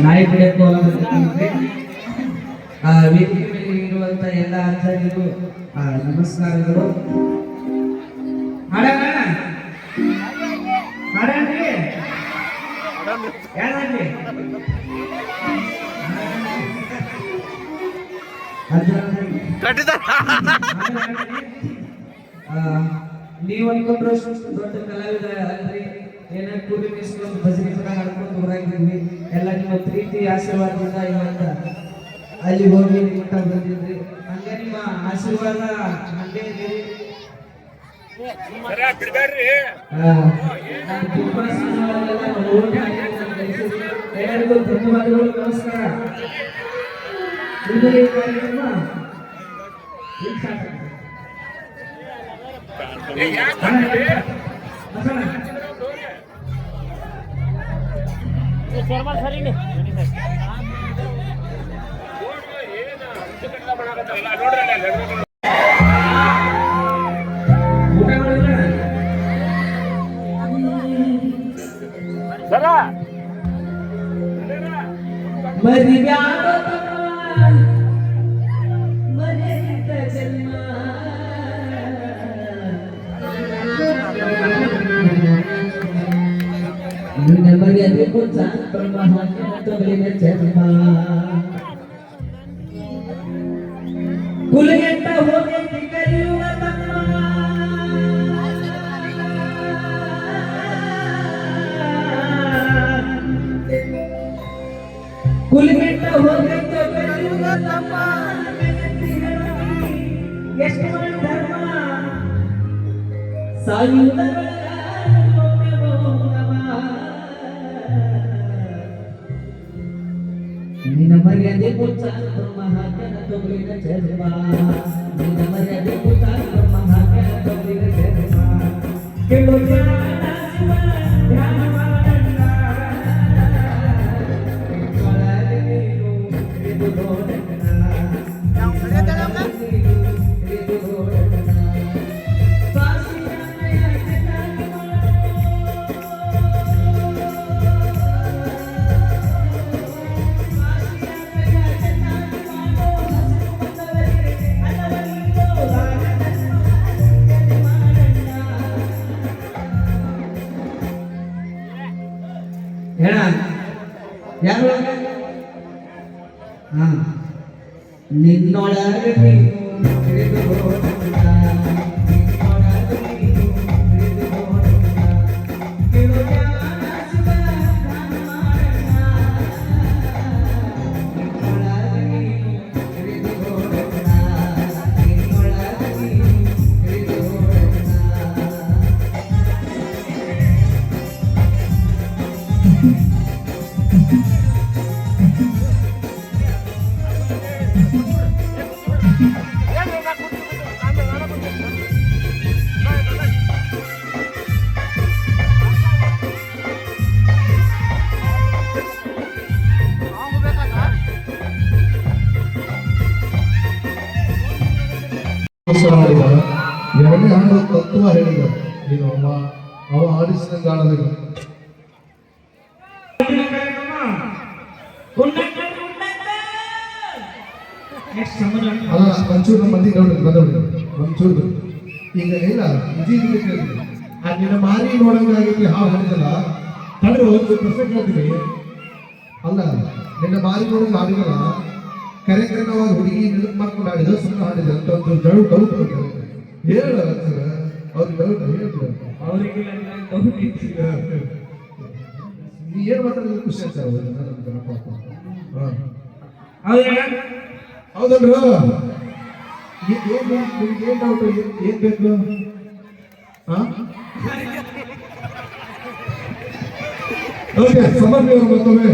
ನಾಯಕ ವೇದಿಕೆ ಮೇಲೆ ಇರುವಂತ ಎಲ್ಲ ಆಚಾರ್ಯರು ನಮಸ್ಕಾರಗಳು. ಹಾಡಣ್ಣ ಹಾಡಣ್ರಿ ಯಾರಣ್ರಿ ನೀವು ಅನ್ಕೊಂಡ್ರು ದೊಡ್ಡ ಕಲಾವಿದ ಅಲ್ರಿ, ಏನ ಕೂಲಿ ಮೀಸ್ಕೊಂಡು ಭಜನೆ ಕೂಡ ಹಾಡ್ಕೊಂಡು ಹೊರಾಗಿದ್ವಿ. ಎಲ್ಲ ನಿಮ್ಮ ಪ್ರೀತಿ ಆಶೀರ್ವಾದದಿಂದ ಇವತ್ತ ಅಲ್ಲಿ ಹೋಗಿ ಮಟ್ಟ ಬಂದಿದ್ರಿ. ಹಂಗೆ ನಿಮ್ಮ ಆಶೀರ್ವಾದ ಹಂಗೆ ಇದ್ದೀರಿ. ಎಲ್ಲರಿಗೂ ಧನ್ಯವಾದಗಳು, ನಮಸ್ಕಾರ. ಇದು ಈ ಕಾರ್ಯಕ್ರಮ ಮರ್ಯಾದೆ ಕೊಚ್ಚ ಕುಲಗೆಟ್ಟ ಹೋಗಿ ಕರೆಯುವ ತಮ್ಮ ಕುಲಗೆಟ್ಟ ಹೋಗಿ ಕರೆಯುವ ತಮ್ಮ ಎಷ್ಟು ಧರ್ಮ ಸಾಯುವುದ ನಿನ್ನ ಮರ್ಯಾದೆ ಕೊಚ್ಚ ಮಹಾಕನ ತೊಗಲಿನ ಚರ್ಮ, ನಿನ್ನ ಮರ್ಯಾದೆ ಕೊಚ್ಚ ಮಹಾಕನ ತೊಗಲಿನ ಚರ್ಮ. ಕೇಳು ಧ್ಯಾನ ಶಿವ ಧ್ಯಾನ ಮಾಡಣ್ಣ, ಒಳಗೆ ನೀನು ಇದು ನೋಡಣ್ಣ, ಇದು ನೋಡಣ್ಣ. ಯಾರು ನಿನ್ನೊಳಗೆ ನೀನು ತಿಳಿದು ಎರಡನೇ ಹಾಡು ತತ್ವ ಹೇಳಿದ ನೀನು ಅವ ಆಡಿಸಿದ ಕಾಲದಲ್ಲಿ ಅಲ್ಲ ಒಂಚೂರು ಮಂದಿ ಒಂಚೂರು ಈಗ ಇಲ್ಲ ನಿನ್ನ ಮಾರಿ ನೋಡಂಗಾಗಿತ್ತು ಹಾವು ಹಾಡಿದಲ್ಲ ತಡೆದು ಒಂದು ಪ್ರಶ್ನೆ ಕೇಳ್ತೀವಿ. ಅಲ್ಲ ನಿನ್ನ ಮಾರಿ ನೋಡಂಗ ಹಾಡಿದಲ್ಲ ಕರೆಕ್ರನವಾಗಿ ಹುಡುಗಿ ಮಾಡ್ಕೊಂಡು ಹಾಡಿದ ಸುಮ್ಮನೆ ಹಾಡಿದ ಅಂತ ಒಂದು ಡೌಟ್ ಹೇಳ ಅವ್ರಿಗೆ ಡೌಟ್ ಹೇಳ್ತಾರೆ. ನೀ ಏನ್ ಮಾತಾಡಿದ್ರೆ ಖುಷಿ ಆಗ್ತಾರೆ ಹೌದಲ್ರ? ಏನ್ ಡೌಟ್ ಏನ್ ಬೇಕು? ಓಕೆ ಸಮರ್ಥ ಅವರು ಮತ್ತೊಮ್ಮೆ